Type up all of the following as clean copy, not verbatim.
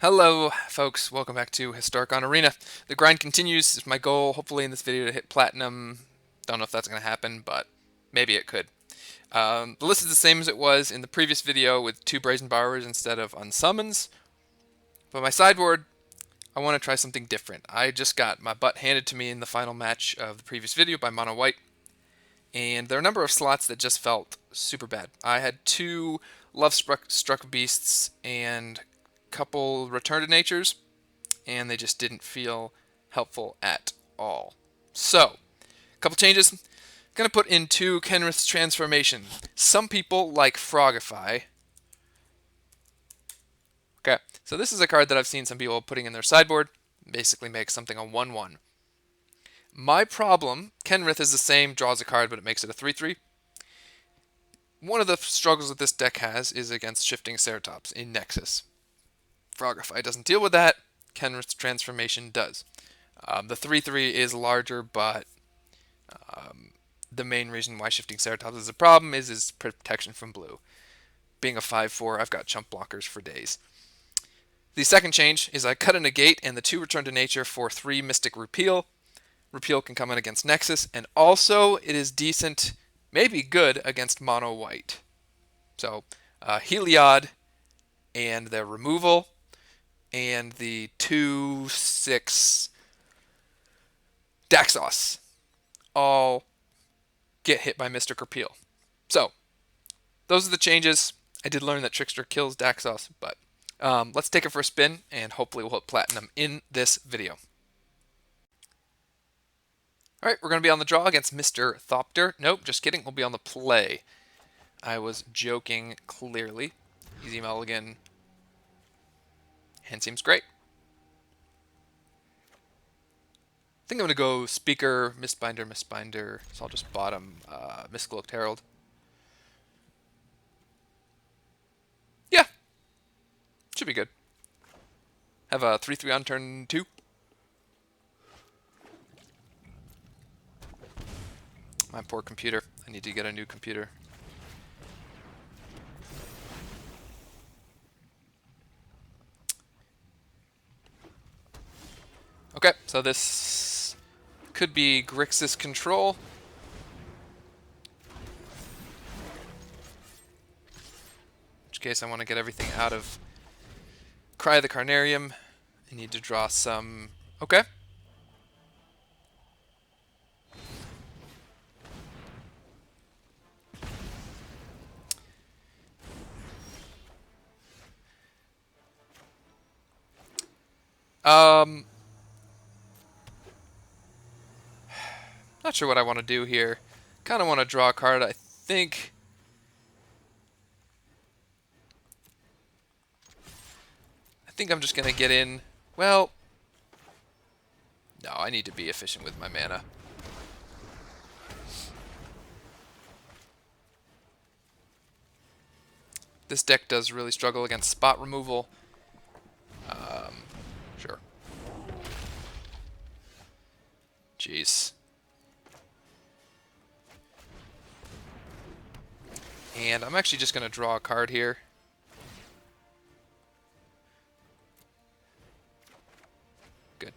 Hello, folks. Welcome back to Historic on Arena. The grind continues. It's my goal, hopefully, in this video to hit platinum. Don't know if that's going to happen, but maybe it could. The list is the same as it was in the previous video with 2 Brazen Borrowers instead of unsummons. But my sideboard, I want to try something different. I just got my butt handed to me in the final match of the previous video by Mono White, and there are a number of slots that just felt super bad. I had 2 Love Struck Beasts and couple Return to Natures, and they just didn't feel helpful at all. So, a couple changes. I'm going to put in 2 Kenrith's Transformation. Some people like Frogify. Okay, so this is a card that I've seen some people putting in their sideboard. Basically makes something a 1/1. My problem, Kenrith is the same, draws a card, but it makes it a 3/3. One of the struggles that this deck has is against Shifting Ceratops in Nexus. Frogify doesn't deal with that. Kenrith's Transformation does. The 3/3 is larger, but the main reason why Shifting Ceratops is a problem is protection from blue. Being a 5/4, I've got chump blockers for days. The second change is I cut a negate and the 2 Return to Nature for 3 Mystic Repeal. Repeal can come in against Nexus, and also it is decent, maybe good, against Mono White. So, Heliod and their removal, and the 2/6 Daxos all get hit by Mystic Repeal. So, those are the changes. I did learn that Trickster kills Daxos, but let's take it for a spin, and hopefully we'll hit platinum in this video. Alright, we're going to be on the draw against Mr. Thopter. Nope, just kidding. We'll be on the play. I was joking, clearly. Easy mulligan. Hand seems great. I think I'm going to go Speaker, Mistbinder, so I'll just bottom Mistcloaked Herald. Yeah, should be good. Have a 3/3 on turn 2. My poor computer. I need to get a new computer. Okay, so this could be Grixis control. In which case I want to get everything out of Cry the Carnarium. I need to draw some... Okay. Not sure what I want to do here. Kind of want to draw a card. I think I'm just going to get in. Well, no, I need to be efficient with my mana. This deck does really struggle against spot removal. Sure. Jeez. And I'm actually just going to draw a card here. Good.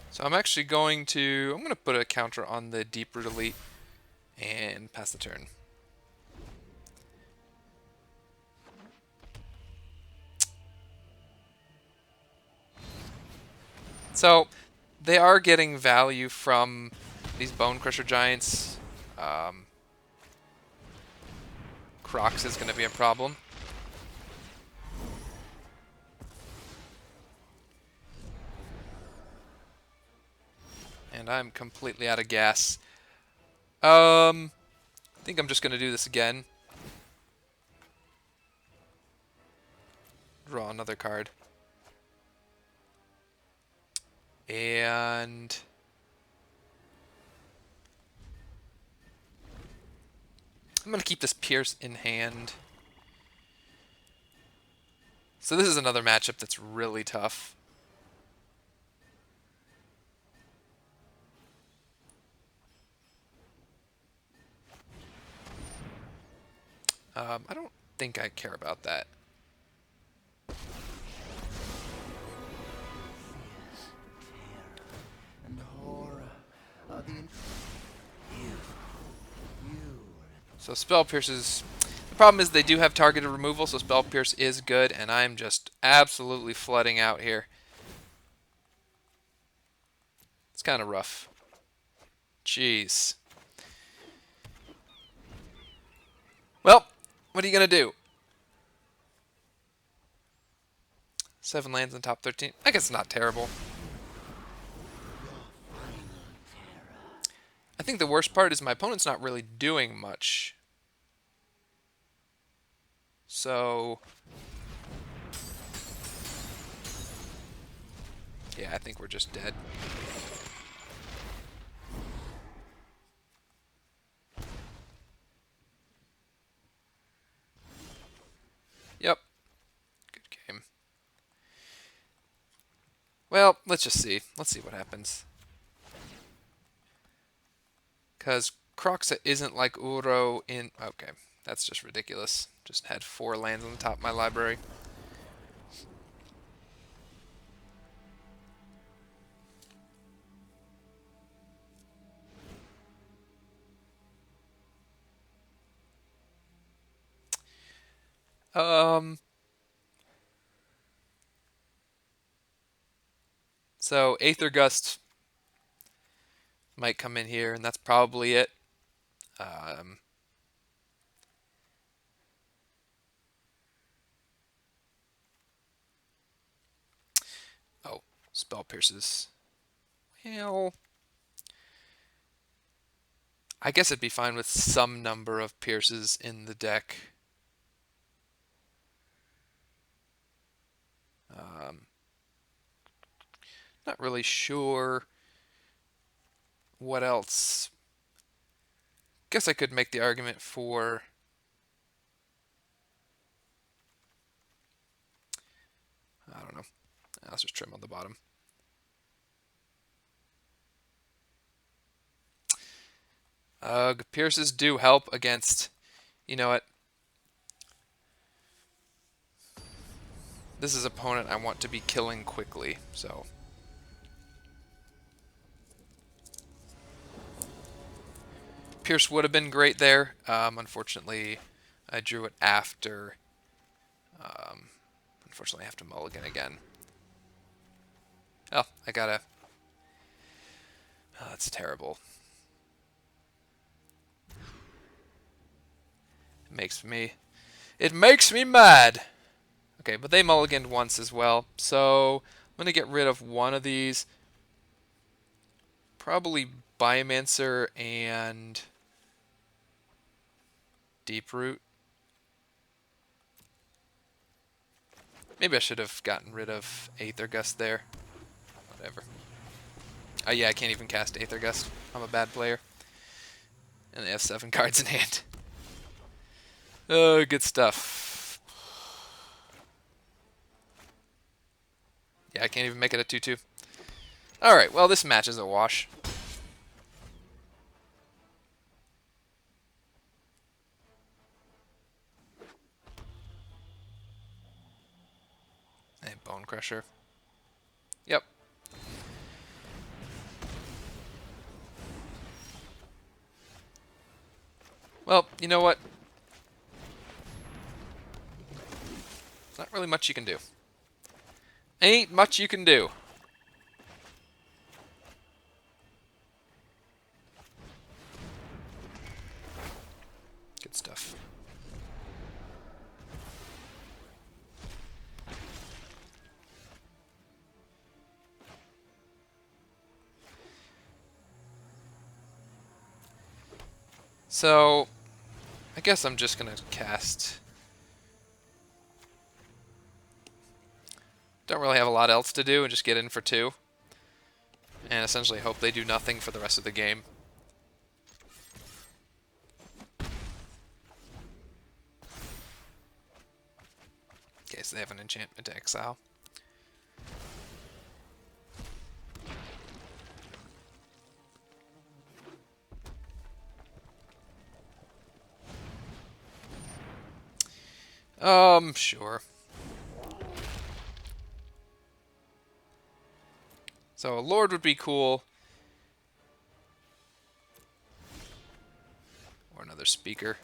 So I'm actually going to put a counter on the Deep Root Elite and pass the turn. So they are getting value from these Bone Crusher Giants. Crocs is going to be a problem. And I'm completely out of gas. I think I'm just going to do this again. Draw another card. And I'm going to keep this Pierce in hand. So this is another matchup that's really tough. I don't think I care about that. So Spell Pierce is... The problem is they do have targeted removal, so Spell Pierce is good, and I'm just absolutely flooding out here. It's kind of rough. Jeez. Well, what are you going to do? 7 lands in top 13. I guess it's not terrible. I think the worst part is my opponent's not really doing much. So... yeah, I think we're just dead. Yep. Good game. Well, let's just see. Let's see what happens. Because Croxa isn't like Uro in... okay, that's just ridiculous. Just had 4 lands on the top of my library. So Aether Gust might come in here, and that's probably it. Oh, Spell Pierces. Well, I guess it'd be fine with some number of Pierces in the deck. Not really sure what else. Guess I could make the argument for... I don't know. Let's just trim on the bottom. Pierces do help against... you know what? This is opponent I want to be killing quickly, so... Pierce would have been great there. Unfortunately, I drew it after. Unfortunately, I have to mulligan again. Oh, I gotta... oh, that's terrible. It makes me mad! Okay, but they mulliganed once as well, so I'm gonna get rid of one of these. Probably Biomancer and Deeproot. Maybe I should have gotten rid of Aether Gust there. Whatever. Oh yeah, I can't even cast Aether Gust. I'm a bad player. And they have 7 cards in hand. Oh, good stuff. Yeah, I can't even make it a 2-2. Alright, well, this match is a wash. And Bone Crusher. Yep. Well, you know what? Not really much you can do. Ain't much you can do. Good stuff. So, I guess I'm just gonna cast... don't really have a lot else to do and just get in for 2. And essentially hope they do nothing for the rest of the game. Okay, so they have an enchantment to exile. Sure. So a Lord would be cool. Or another speaker.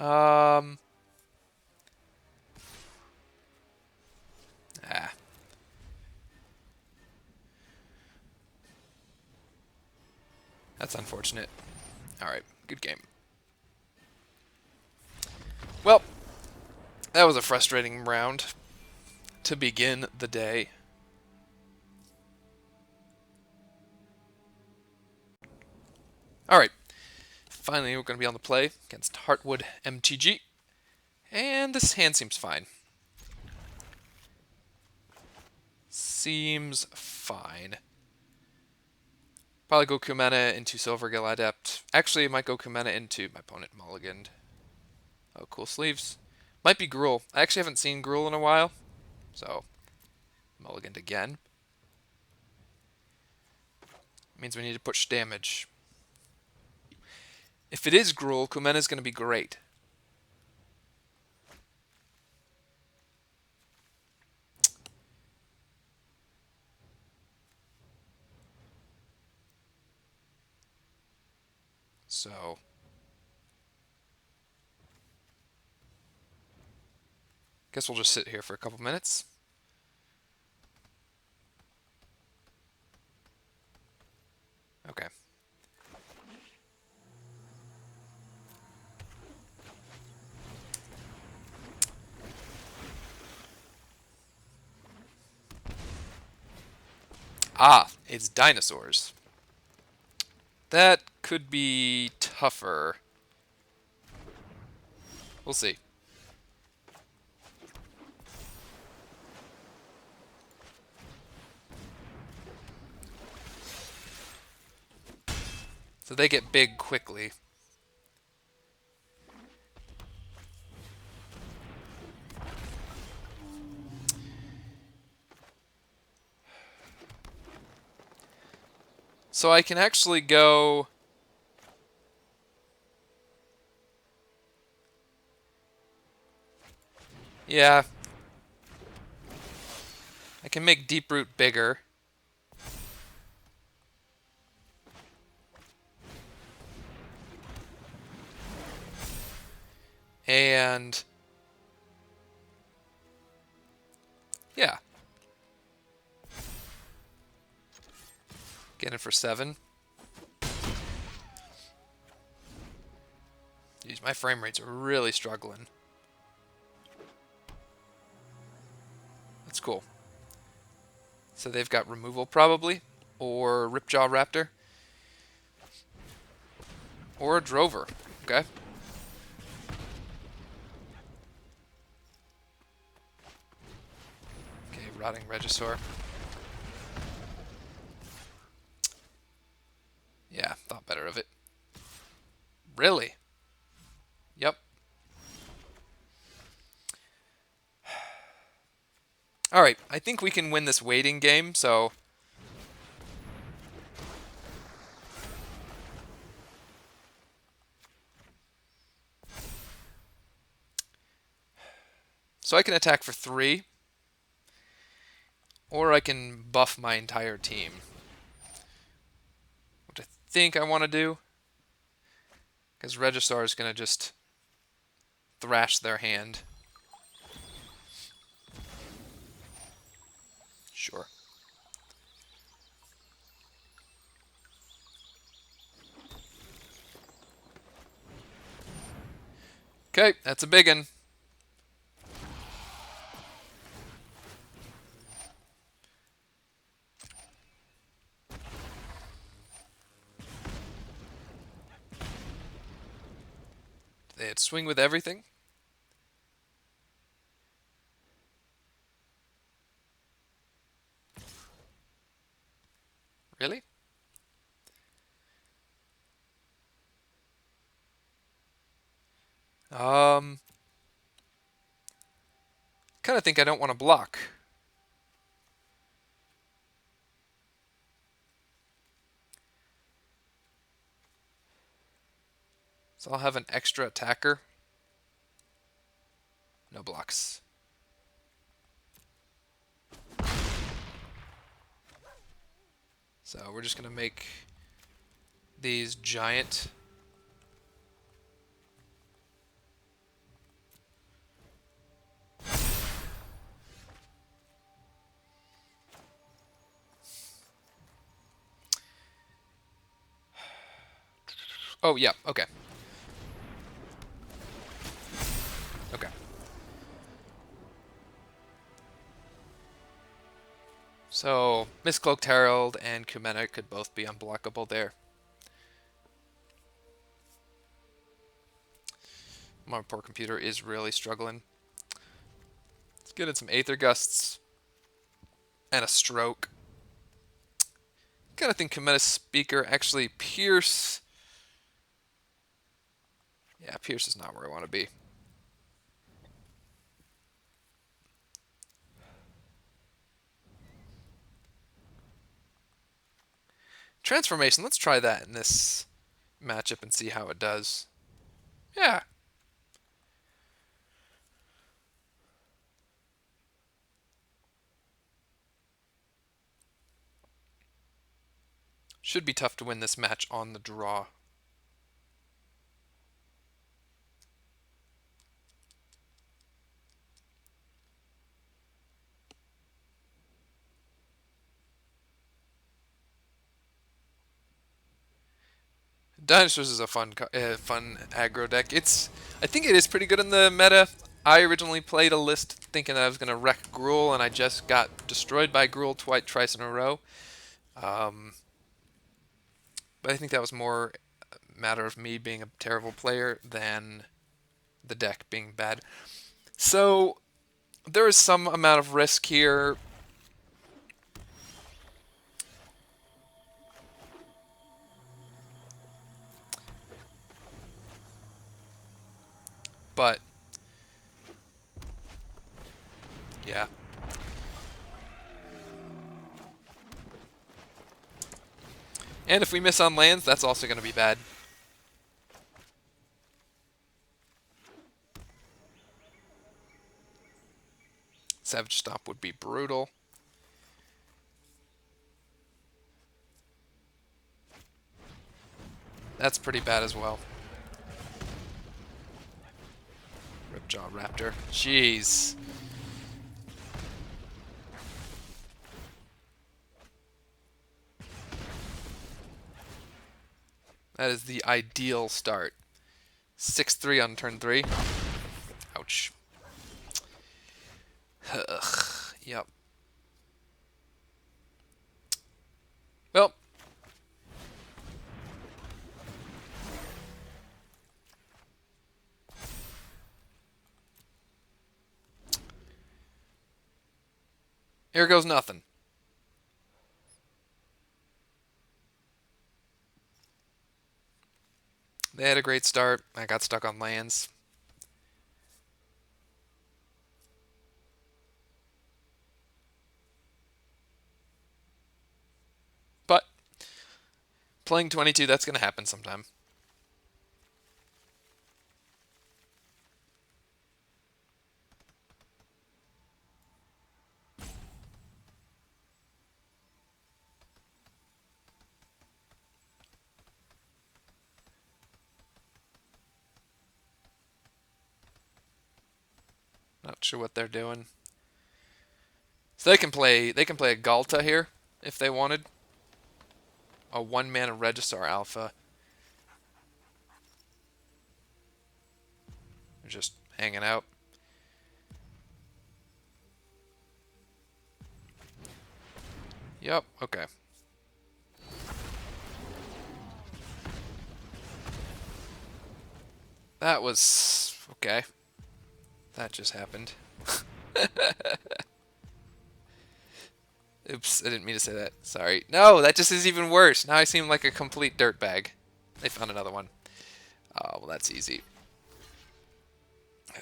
Um, ah, that's unfortunate. Alright, good game. Well, that was a frustrating round to begin the day. Alright, finally we're going to be on the play against Heartwood MTG. And this hand seems fine. Seems fine. Probably go Kumena into Silvergill Adept. Actually, it might go Kumena into my opponent mulliganed. Oh, cool sleeves. Might be Gruul. I actually haven't seen Gruul in a while. So, mulliganed again. Means we need to push damage. If it is Gruul, Kumena's going to be great. So, guess we'll just sit here for a couple minutes. Okay. Ah, it's dinosaurs. That could be tougher. We'll see. So they get big quickly. So I can actually go... Yeah. I can make Deeproot bigger. And... yeah. Get it for 7. Jeez, my frame rates are really struggling. That's cool. So they've got removal probably, or Ripjaw Raptor, or a Drover. Okay. Okay, Rotting Regisaur. Yeah, thought better of it. Really? Yep. Alright, I think we can win this waiting game, so... So I can attack for 3, or I can buff my entire team. Which I think I want to do, because Regisaur is going to just thrash their hand. Sure. Okay, that's a big one. They had swing with everything. Really? Kind kind of think I don't want to block. So I'll have an extra attacker. No blocks. So we're just going to make these giant. Oh, yeah, okay. Okay. So, Mistcloaked Herald and Kumena could both be unblockable there. My poor computer is really struggling. Let's get in some Aether Gusts and a Stroke. Kind of think Kumena's Speaker, actually Pierce. Yeah, Pierce is not where I want to be. Transformation, let's try that in this matchup and see how it does. Yeah. Should be tough to win this match on the draw. Dinosaurs is a fun aggro deck. I think it is pretty good in the meta. I originally played a list thinking that I was going to wreck Gruul, and I just got destroyed by Gruul twice in a row. But I think that was more a matter of me being a terrible player than the deck being bad. So there is some amount of risk here. But yeah. And if we miss on lands, that's also going to be bad. Savage Stomp would be brutal. That's pretty bad as well. Ripjaw Raptor. Jeez. That is the ideal start. 6-3 on turn 3. Ouch. Ugh. Yep. Well. Here goes nothing. They had a great start. I got stuck on lands. But playing 22, that's going to happen sometime. Not sure what they're doing. So they can play a Galta here if they wanted. A 1-mana Regisaur Alpha. They're just hanging out. Yep, okay. That was okay. That just happened. Oops, I didn't mean to say that. Sorry. No, that just is even worse. Now I seem like a complete dirtbag. They found another one. Oh, well, that's easy.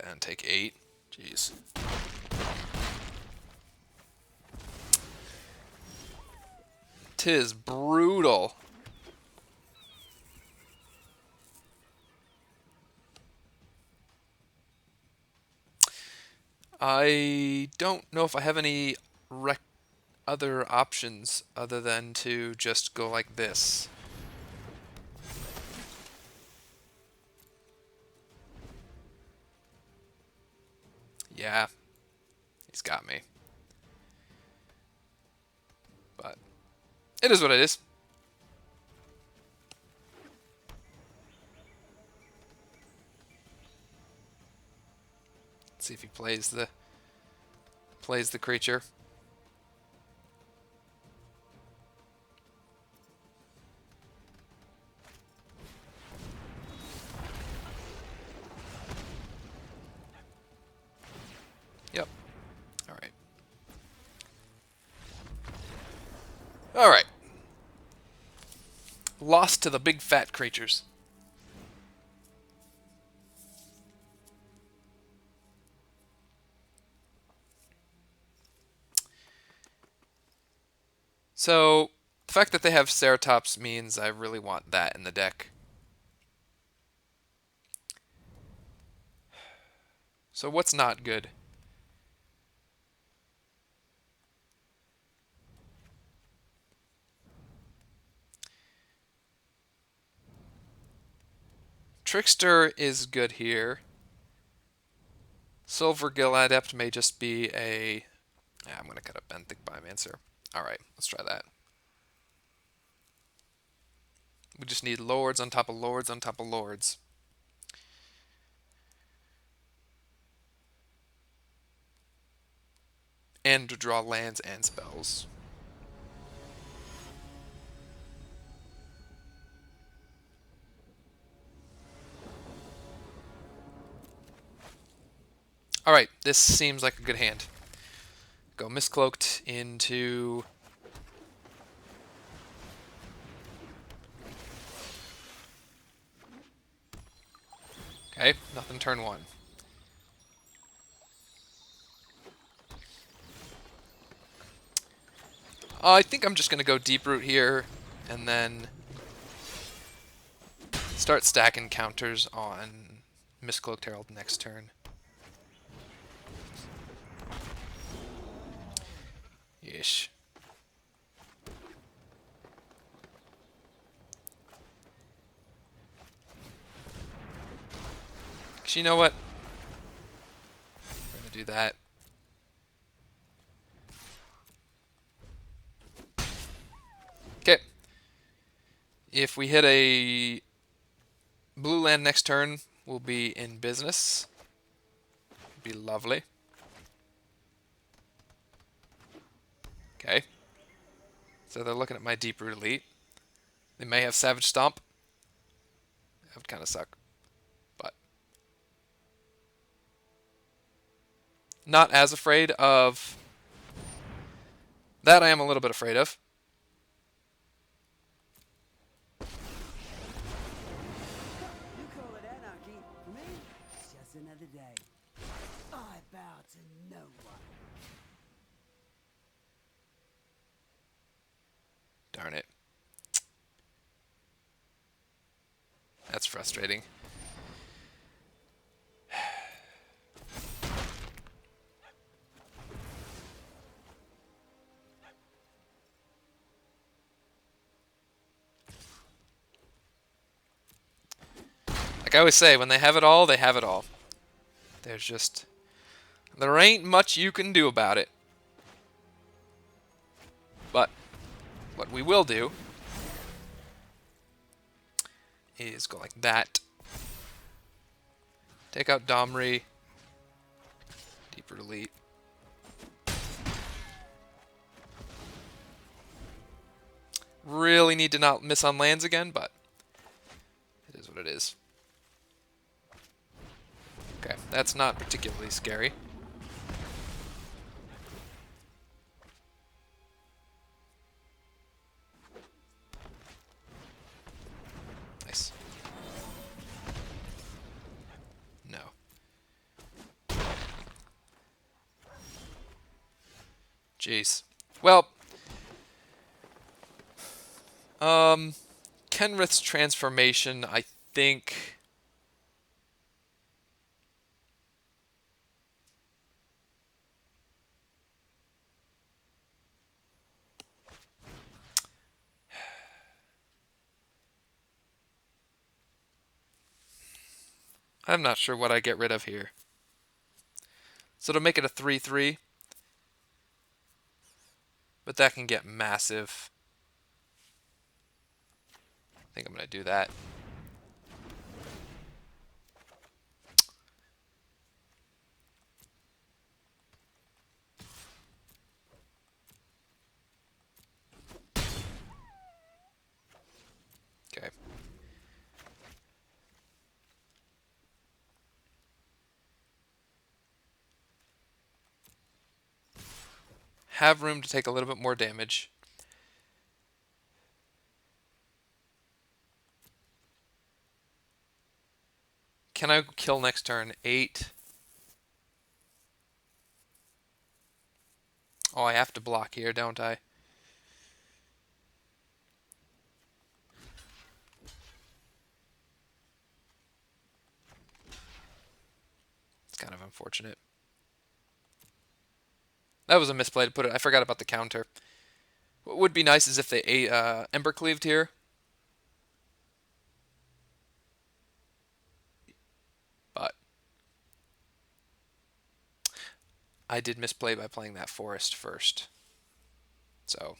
And take 8. Jeez. 'Tis brutal. I don't know if I have any other options other than to just go like this. Yeah, he's got me. But it is what it is. Let's see if he plays the creature. Yep. All right. All right. Lost to the big fat creatures. So, the fact that they have Ceratops means I really want that in the deck. So what's not good? Trickster is good here. Silvergill Adept may just be a... I'm going to cut up Benthic Biomancer. Alright, let's try that. We just need lords on top of lords on top of lords. And to draw lands and spells. Alright, this seems like a good hand. Go Mistcloaked into... Okay, nothing turn one. I think I'm just going to go Deeproot here, and then start stacking counters on Mistcloaked Herald next turn. Yeesh. Actually, you know what? We're going to do that. Okay. If we hit a blue land next turn, we'll be in business. Be lovely. Okay. So they're looking at my Deeproot Elite. They may have Savage Stomp. That would kind of suck. But not as afraid of... That I am a little bit afraid of. You call it anarchy. For me, it's just another day. I bow to no one. Darn it. That's frustrating. Like I always say, when they have it all, they have it all. There's just... There ain't much you can do about it. But what we will do is go like that. Take out Domri. Deeper Elite. Really need to not miss on lands again, but it is what it is. Okay, that's not particularly scary. Nice. No. Jeez. Well, Kenrith's transformation, I think. I'm not sure what I get rid of here. So to make it a 3/3, but that can get massive. I think I'm going to do that. Okay. Have room to take a little bit more damage. Can I kill next turn? 8. Oh, I have to block here, don't I? It's kind of unfortunate. That was a misplay to put it. I forgot about the counter. What would be nice is if they Ember Cleaved here. But I did misplay by playing that forest first. So,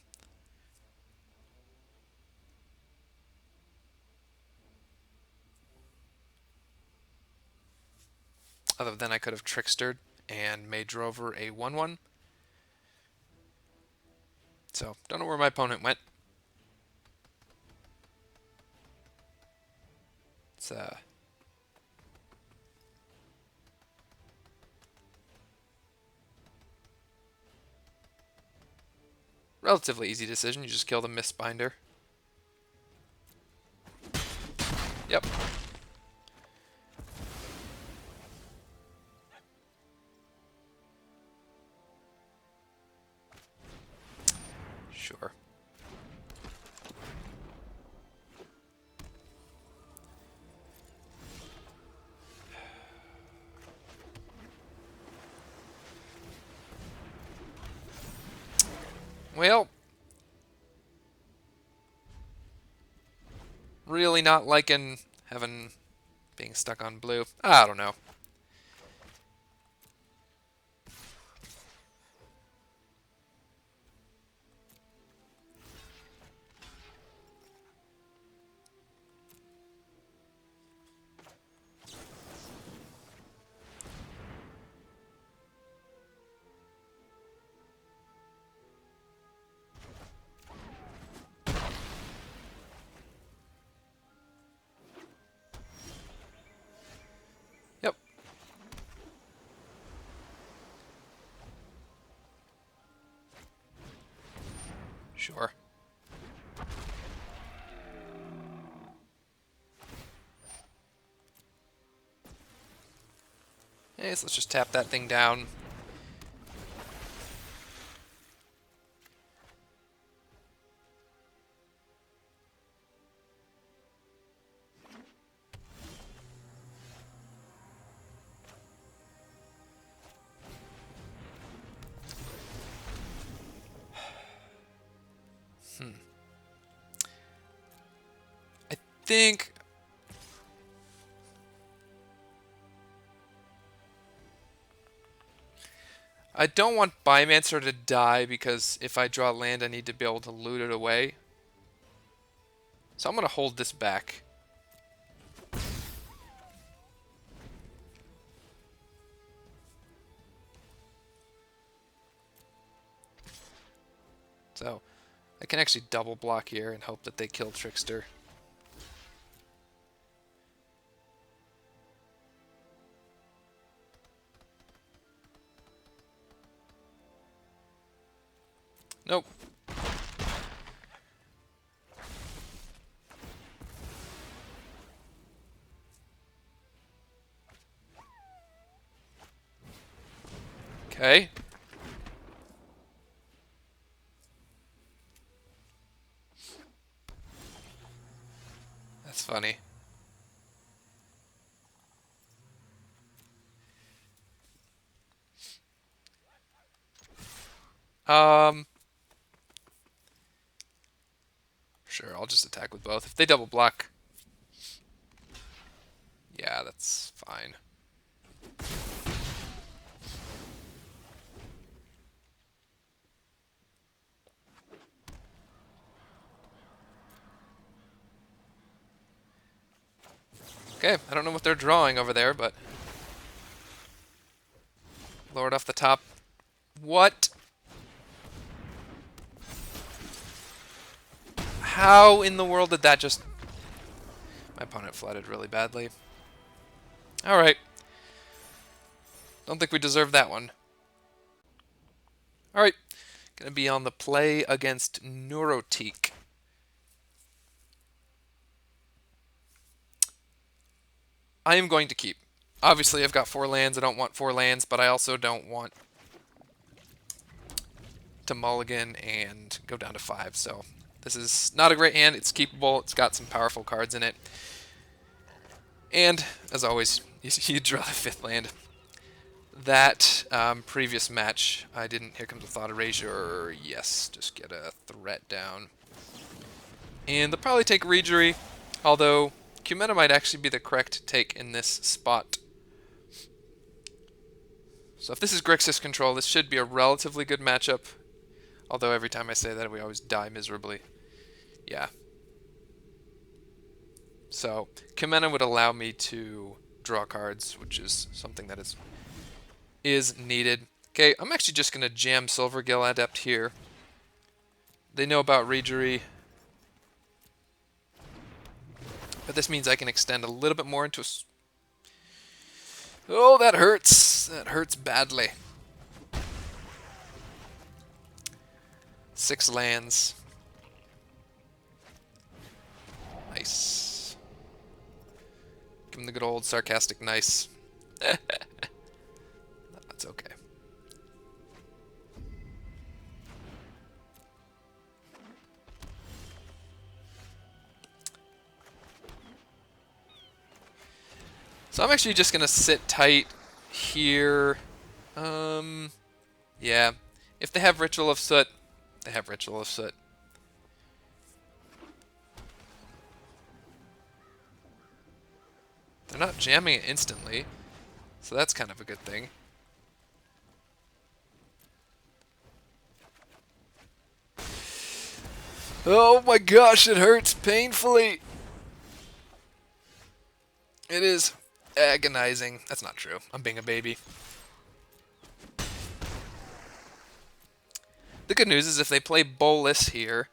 other than I could have Trickstered and made Drover a 1/1. So, don't know where my opponent went. It's relatively easy decision. You just kill the Mistbinder. Yep. Sure. Well, really not liking having being stuck on blue. I don't know. Yep. Sure. Okay, so let's just tap that thing down. I think I don't want Biomancer to die because if I draw land, I need to be able to loot it away. So I'm going to hold this back. So I can actually double block here and hope that they kill Trickster. Nope. Okay. Um, sure, I'll just attack with both. If they double block, yeah, that's fine. Okay, I don't know what they're drawing over there, but lower it off the top. What? How in the world did that just... My opponent flooded really badly. Alright. Don't think we deserve that one. Alright. Gonna be on the play against Neurotique. I am going to keep. Obviously, I've got 4 lands. I don't want 4 lands, but I also don't want to mulligan and go down to 5. So this is not a great hand. It's keepable. It's got some powerful cards in it. And, as always, you draw the 5th land. That previous match, I didn't... Here comes a Thought Erasure. Yes, just get a threat down. And they'll probably take Regery, although Cumena might actually be the correct take in this spot. So if this is Grixis control, this should be a relatively good matchup. Although every time I say that, we always die miserably. Yeah. So Cumena would allow me to draw cards, which is something that is needed. Okay, I'm actually just going to jam Silvergill Adept here. They know about Regery. But this means I can extend a little bit more into a... Oh, that hurts. That hurts badly. 6 lands. Nice. Give him the good old sarcastic nice. That's okay. So I'm actually just gonna sit tight here. Yeah. If they have Ritual of Soot, they have Ritual of Soot. They're not jamming it instantly, so that's kind of a good thing. Oh my gosh, it hurts painfully. It is agonizing. That's not true. I'm being a baby. The good news is if they play Bolas here,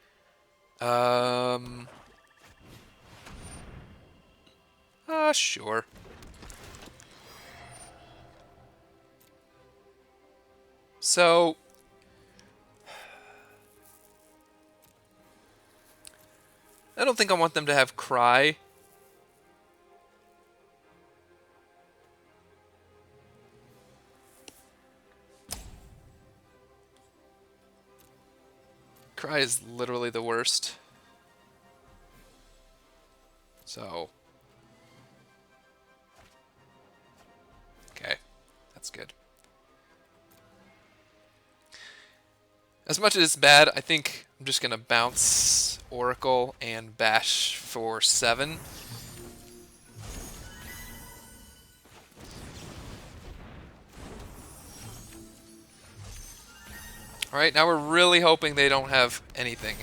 sure. So, I don't think I want them to have Cry. Cry is literally the worst. So, okay, that's good. As much as it's bad, I think I'm just going to bounce Oracle and Bash for 7. Alright, now we're really hoping they don't have anything.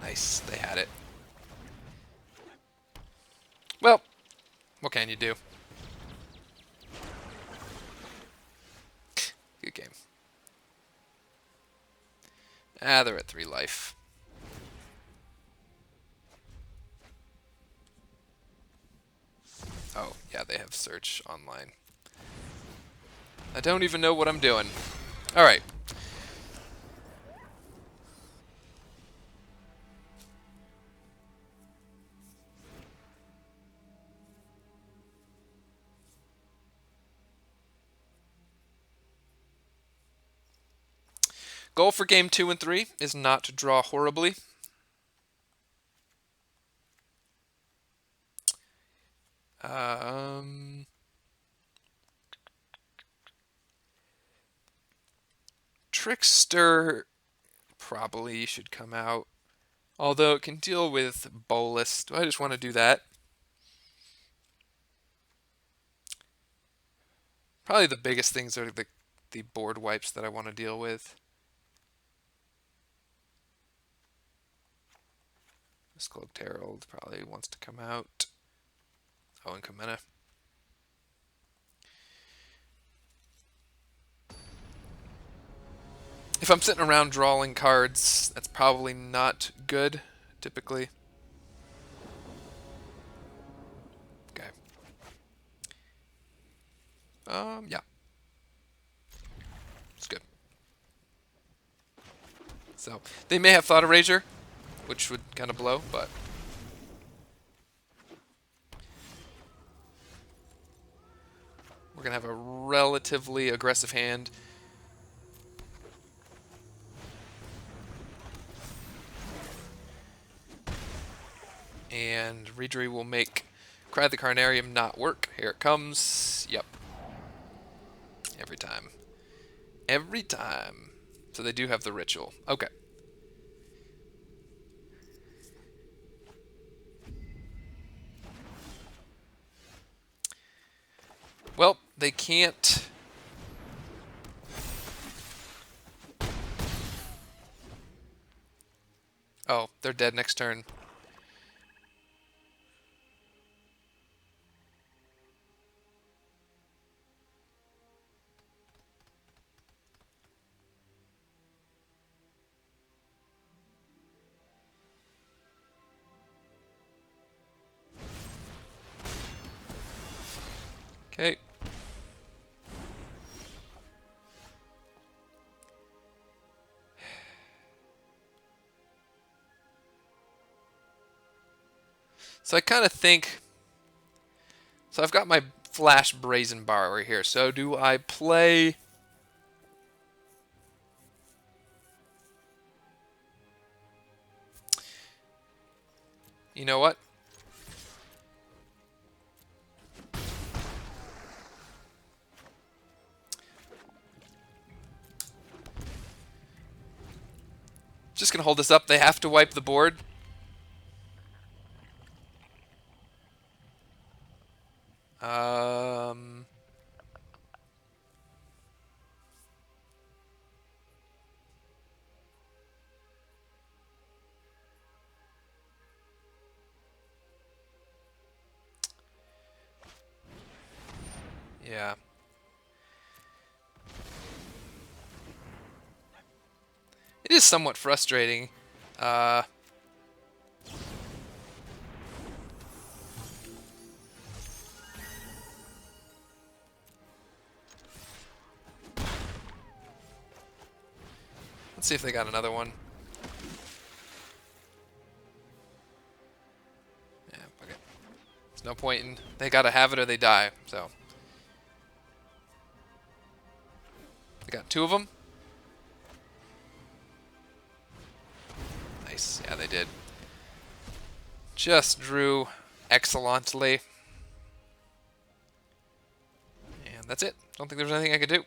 Nice, they had it. Well, what can you do? Good game. Ah, they're at 3 life. Oh, yeah, they have search online. I don't even know what I'm doing. Alright. Goal for game 2 and 3 is not to draw horribly. Trickster probably should come out. Although it can deal with Bolus. Do I just want to do that? Probably the biggest things are the board wipes that I want to deal with. This Cloaked Herald probably wants to come out. Oh, and Kamena. If I'm sitting around drawing cards, that's probably not good, typically. Okay. Yeah. It's good. So, they may have Thought Erasure, which would kind of blow, but... We're going to have a relatively aggressive hand. And Reedry will make Cry the Carnarium not work. Here it comes. Yep. Every time. Every time. So they do have the ritual. Okay. Well, they can't... Oh, they're dead next turn. Okay. So I kind of think... So I've got my Flash Brazen Bar right here. So do I play... You know what? Just going to hold this up. They have to wipe the board. Yeah. It is somewhat frustrating. Let's see if they got another one. Yeah, okay. There's no point in... They gotta have it or they die, so... They got 2 of them. Nice. Yeah, they did. Just drew excellently. And that's it. Don't think there's anything I could do.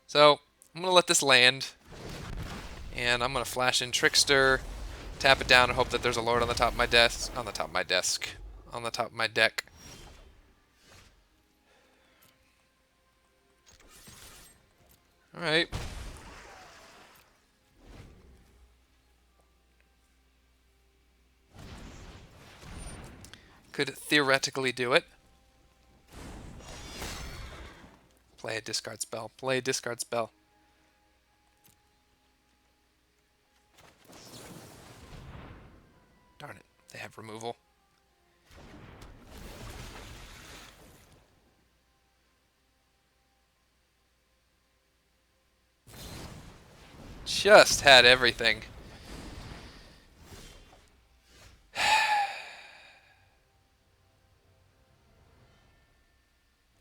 So, I'm going to let this land. And I'm going to flash in Trickster, tap it down, and hope that there's a Lord on the top of my desk. On the top of my desk. On the top of my deck. Alright. Could theoretically do it. Play a discard spell. Play a discard spell. Darn it. They have removal. Just had everything.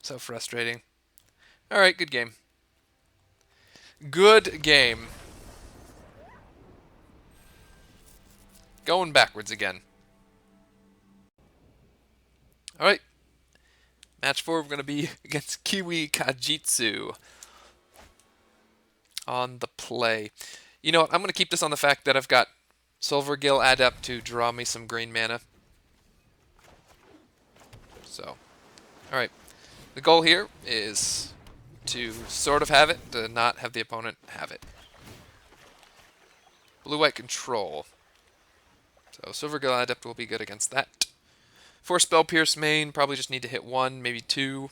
So frustrating. Alright, good game. Good game. Going backwards again. Alright. Match 4, we're going to be against Kiwi Kajitsu on the play. You know what? I'm going to keep this on the fact that I've got Silvergill Adept to draw me some green mana. So, alright. The goal here is to sort of have it, to not have the opponent have it. Blue-white control. So Silvergill Adept will be good against that. For Spell Pierce main, probably just need to hit 1, maybe 2.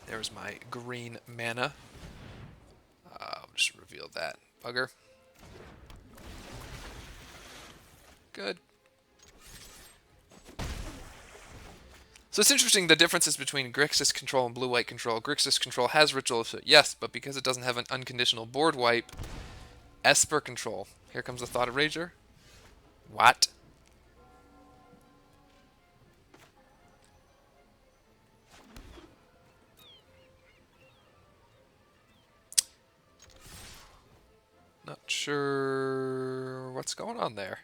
There's my green mana. I'll just reveal that bugger. Good. So it's interesting the differences between Grixis control and blue-white control. Grixis control has Ritual of Soot, yes, but because it doesn't have an unconditional board wipe, Esper control. Here comes the Thought of Rager. What? Not sure what's going on there.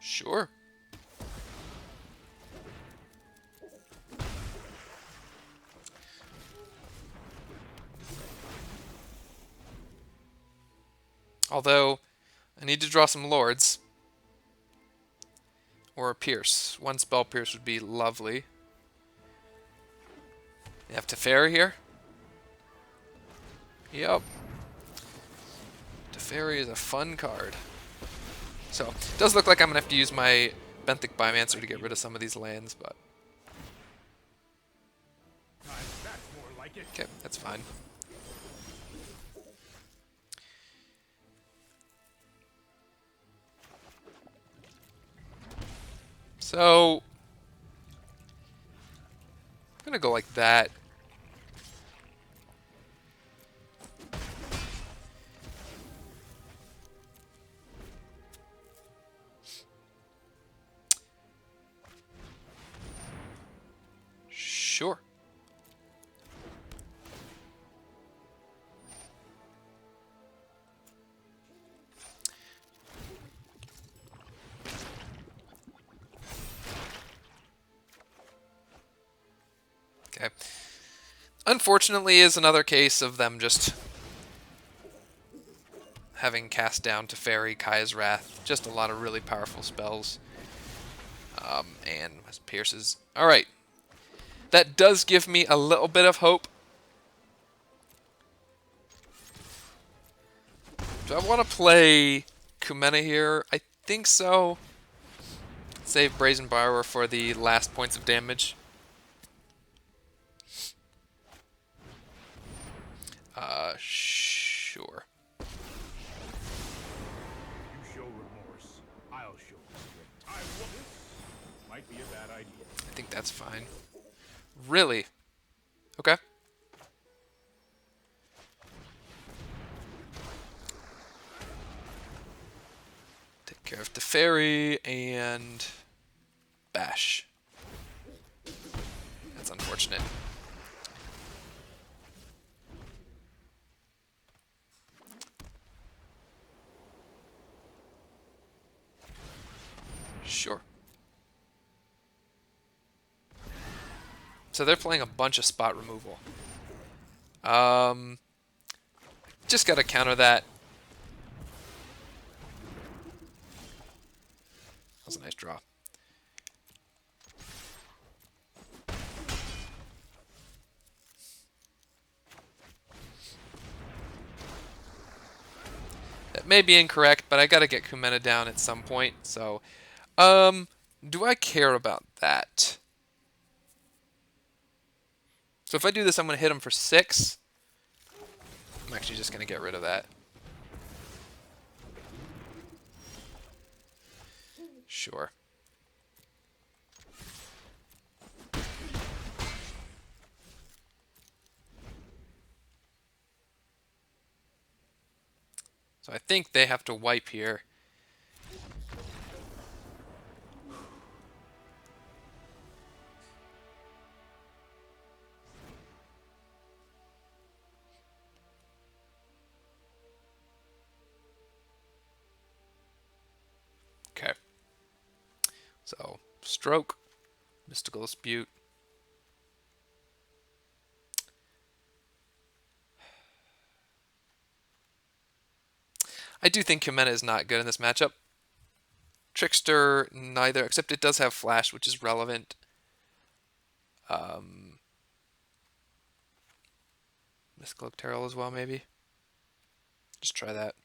Sure. Although, I need to draw some Lords. Or a Pierce. One Spell Pierce would be lovely. You have Teferi here? Yep. Teferi is a fun card. So, it does look like I'm going to have to use my Benthic Biomancer to get rid of some of these lands, but... Okay, that's fine. So... I'm going to go like that. Sure. Okay. Unfortunately, is another case of them just having cast down Teferi, Kaya's Wrath. Just a lot of really powerful spells. And Pierces. Alright. That does give me a little bit of hope. Do I want to play Kumena here? I think so. Save Brazen Borrower for the last points of damage. Sure. You show remorse, I'll show restraint. I will. This might be a bad idea. I think that's fine. Really? Okay. Take care of Teferi and Bash. That's unfortunate. Sure. So they're playing a bunch of spot removal. Just gotta counter that. That was a nice draw. That may be incorrect, but I gotta get Kumena down at some point, so... do I care about that? So if I do this, I'm going to hit him for 6. I'm actually just going to get rid of that. Sure. So I think they have to wipe here. Okay. So, Stroke, Mystical Dispute. I do think Kumena is not good in this matchup. Trickster, neither, except it does have Flash, which is relevant. Mystical Terrell as well, maybe. Just try that.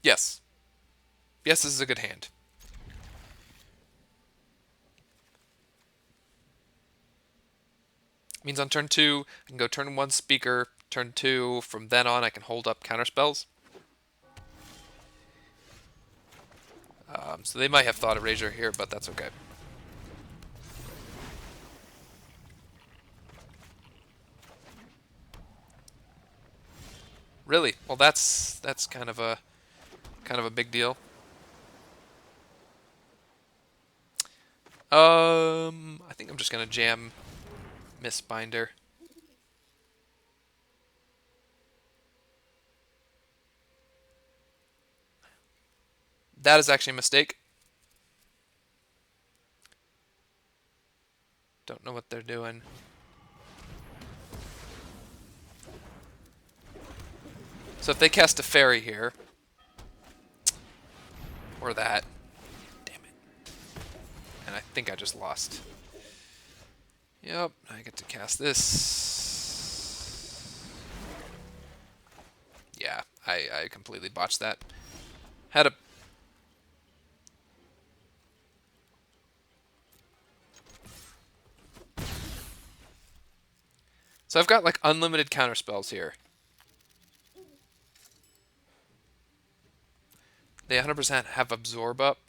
Yes. Yes, this is a good hand. Means on turn 2, I can go turn 1 Speaker. Turn 2, from then on, I can hold up counterspells. So they might have thought of Razor here, but that's okay. Really? Well, that's kind of a big deal. I think I'm just gonna jam Mistbinder. That is actually a mistake. Don't know what they're doing. So if they cast a fairy here, or that, damn it. And I think I just lost. Yep, I get to cast this. Yeah, I completely botched that. Had a... So I've got like unlimited counterspells here. They 100% have Absorb up.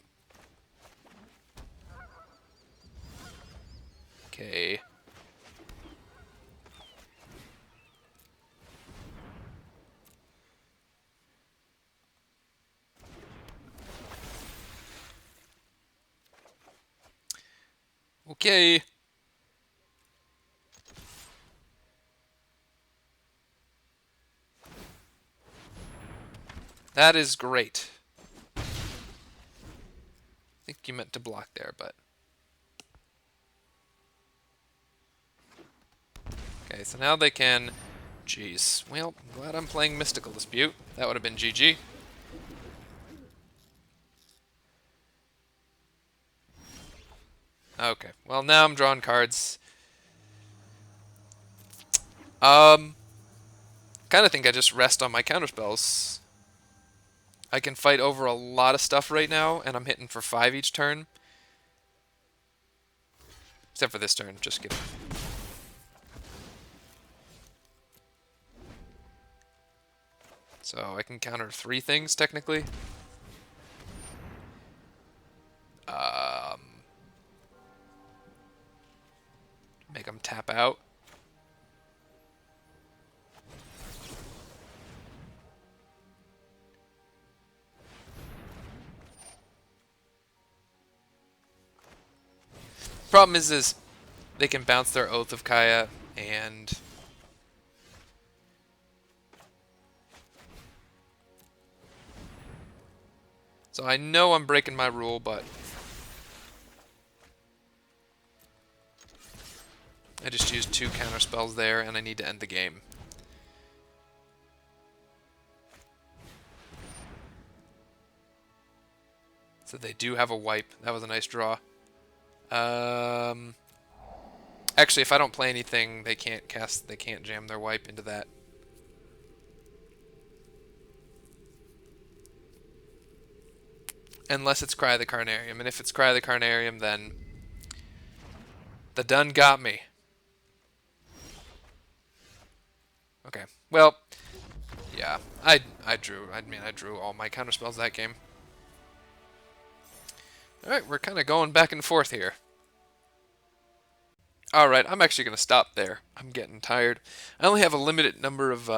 Okay. Okay. That is great. I think you meant to block there, but... Okay, so now they can... Jeez. Well, I'm glad I'm playing Mystical Dispute. That would have been GG. Okay, well now I'm drawing cards. Kind of think I just rest on my counterspells. I can fight over a lot of stuff right now, and I'm hitting for 5 each turn. Except for this turn, just kidding. So I can counter 3 things, technically. Make them tap out. Problem is they can bounce their Oath of Kaya, and... So I know I'm breaking my rule, but... I just used 2 counterspells there, and I need to end the game. So they do have a wipe. That was a nice draw. Actually, if I don't play anything, they can't jam their wipe into that. Unless it's Cry the Carnarium. And if it's Cry the Carnarium, then the dun got me. Well, yeah, I drew. I mean, I drew all my counterspells that game. All right, we're kind of going back and forth here. All right, I'm actually going to stop there. I'm getting tired. I only have a limited number of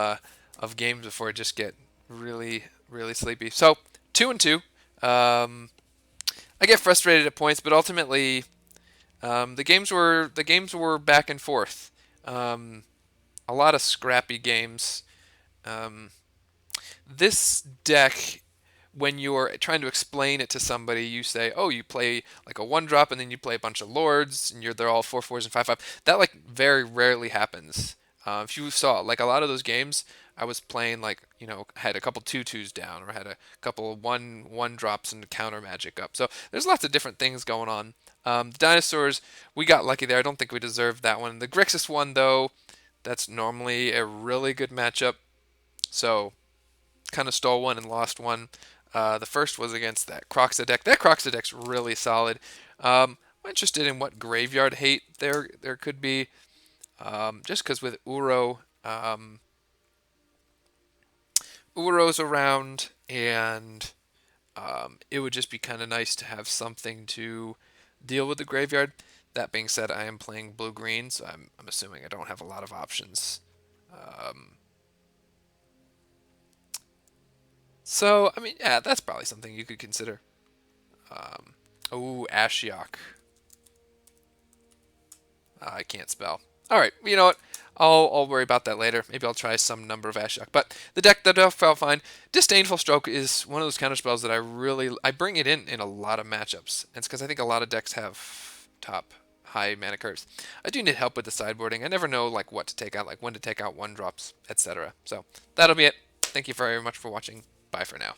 games before I just get really really sleepy. So 2-2. I get frustrated at points, but ultimately the games were back and forth. Um, a lot of scrappy games. Um, this deck, when you're trying to explain it to somebody, you say, "Oh, you play like a one drop, and then you play a bunch of lords, and they're all 4/4s and 5/5." That like very rarely happens. If you saw like a lot of those games, I was playing like had a couple 2/2s down, or had a couple one drops and counter magic up. So there's lots of different things going on. The dinosaurs, we got lucky there. I don't think we deserved that one. The Grixis one though, that's normally a really good matchup. So kind of stole one and lost one. The first was against that Croxa deck. That Croxa deck's really solid. I'm interested in what graveyard hate there could be. Just because with Uro's around, and it would just be kind of nice to have something to deal with the graveyard. That being said, I am playing blue-green, so I'm assuming I don't have a lot of options. Um, so, I mean, yeah, that's probably something you could consider. Um, oh, Ashiok. I can't spell. All right, you know what? I'll worry about that later. Maybe I'll try some number of Ashiok. But the deck that felt fine. Disdainful Stroke is one of those counterspells that I bring it in a lot of matchups. And it's because I think a lot of decks have top high mana curves. I do need help with the sideboarding. I never know like what to take out, like when to take out one drops, etc. So that'll be it. Thank you very much for watching. Bye for now.